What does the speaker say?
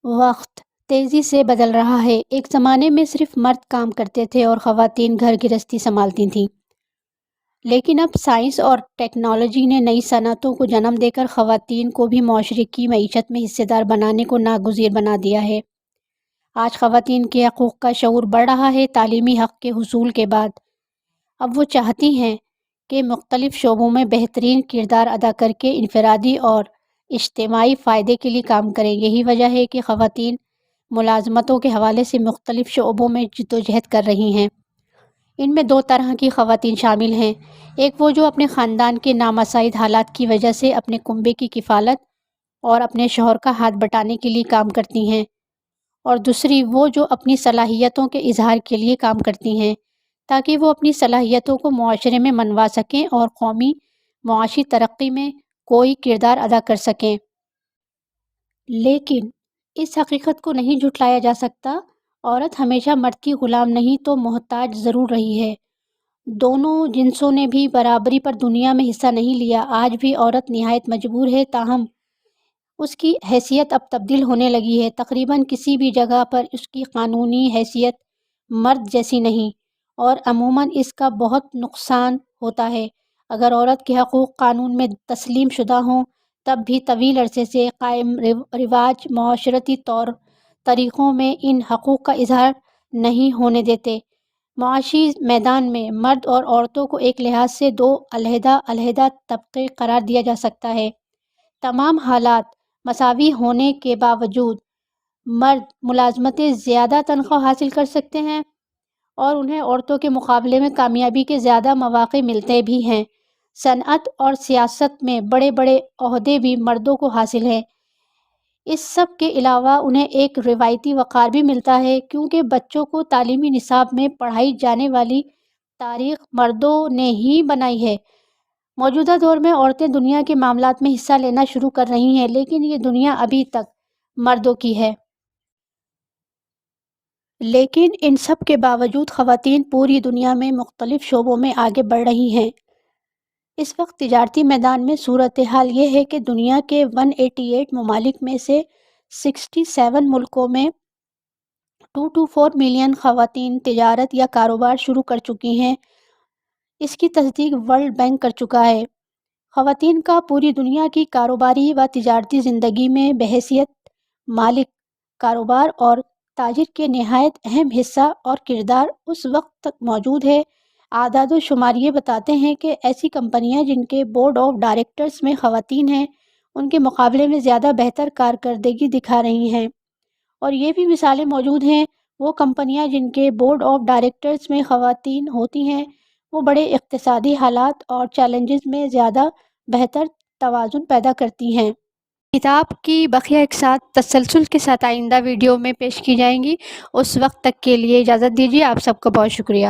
وقت تیزی سے بدل رہا ہے۔ ایک زمانے میں صرف مرد کام کرتے تھے اور خواتین گھر گرہستی سنبھالتی تھیں، لیکن اب سائنس اور ٹیکنالوجی نے نئی صنعتوں کو جنم دے کر خواتین کو بھی معاشرے کی معیشت میں حصہ دار بنانے کو ناگزیر بنا دیا ہے۔ آج خواتین کے حقوق کا شعور بڑھ رہا ہے۔ تعلیمی حق کے حصول کے بعد اب وہ چاہتی ہیں کہ مختلف شعبوں میں بہترین کردار ادا کر کے انفرادی اور اجتماعی فائدے کے لیے کام کریں۔ یہی وجہ ہے کہ خواتین ملازمتوں کے حوالے سے مختلف شعبوں میں جدوجہد کر رہی ہیں۔ ان میں دو طرح کی خواتین شامل ہیں، ایک وہ جو اپنے خاندان کے نامساعد حالات کی وجہ سے اپنے کنبے کی کفالت اور اپنے شوہر کا ہاتھ بٹانے کے لیے کام کرتی ہیں، اور دوسری وہ جو اپنی صلاحیتوں کے اظہار کے لیے کام کرتی ہیں تاکہ وہ اپنی صلاحیتوں کو معاشرے میں منوا سکیں اور قومی معاشی ترقی میں کوئی کردار ادا کر سکیں۔ لیکن اس حقیقت کو نہیں جھٹلایا جا سکتا، عورت ہمیشہ مرد کی غلام نہیں تو محتاج ضرور رہی ہے۔ دونوں جنسوں نے بھی برابری پر دنیا میں حصہ نہیں لیا۔ آج بھی عورت نہایت مجبور ہے، تاہم اس کی حیثیت اب تبدیل ہونے لگی ہے۔ تقریباً کسی بھی جگہ پر اس کی قانونی حیثیت مرد جیسی نہیں، اور عموماً اس کا بہت نقصان ہوتا ہے۔ اگر عورت کے حقوق قانون میں تسلیم شدہ ہوں، تب بھی طویل عرصے سے قائم رواج معاشرتی طریقوں میں ان حقوق کا اظہار نہیں ہونے دیتے۔ معاشی میدان میں مرد اور عورتوں کو ایک لحاظ سے دو علیحدہ علیحدہ طبقے قرار دیا جا سکتا ہے۔ تمام حالات مساوی ہونے کے باوجود مرد ملازمتیں زیادہ تنخواہ حاصل کر سکتے ہیں اور انہیں عورتوں کے مقابلے میں کامیابی کے زیادہ مواقع ملتے بھی ہیں۔ صنعت اور سیاست میں بڑے بڑے عہدے بھی مردوں کو حاصل ہیں۔ اس سب کے علاوہ انہیں ایک روایتی وقار بھی ملتا ہے، کیونکہ بچوں کو تعلیمی نصاب میں پڑھائی جانے والی تاریخ مردوں نے ہی بنائی ہے۔ موجودہ دور میں عورتیں دنیا کے معاملات میں حصہ لینا شروع کر رہی ہیں، لیکن یہ دنیا ابھی تک مردوں کی ہے۔ لیکن ان سب کے باوجود خواتین پوری دنیا میں مختلف شعبوں میں آگے بڑھ رہی ہیں۔ اس وقت تجارتی میدان میں صورتحال یہ ہے کہ دنیا کے 188 ممالک میں سے 67 ملکوں میں 224 ملین خواتین تجارت یا کاروبار شروع کر چکی ہیں۔ اس کی تصدیق ورلڈ بینک کر چکا ہے۔ خواتین کا پوری دنیا کی کاروباری و تجارتی زندگی میں بحیثیت مالک، کاروبار اور تاجر کے نہایت اہم حصہ اور کردار اس وقت تک موجود ہے۔ اعداد و شمار یہ بتاتے ہیں کہ ایسی کمپنیاں جن کے بورڈ آف ڈائریکٹرز میں خواتین ہیں، ان کے مقابلے میں زیادہ بہتر کارکردگی دکھا رہی ہیں، اور یہ بھی مثالیں موجود ہیں وہ کمپنیاں جن کے بورڈ آف ڈائریکٹرز میں خواتین ہوتی ہیں، وہ بڑے اقتصادی حالات اور چیلنجز میں زیادہ بہتر توازن پیدا کرتی ہیں۔ کتاب کی بقیہ اقساط تسلسل کے ساتھ آئندہ ویڈیو میں پیش کی جائیں گی۔ اس وقت تک کے لیے اجازت دیجیے۔ آپ سب کا بہت شکریہ۔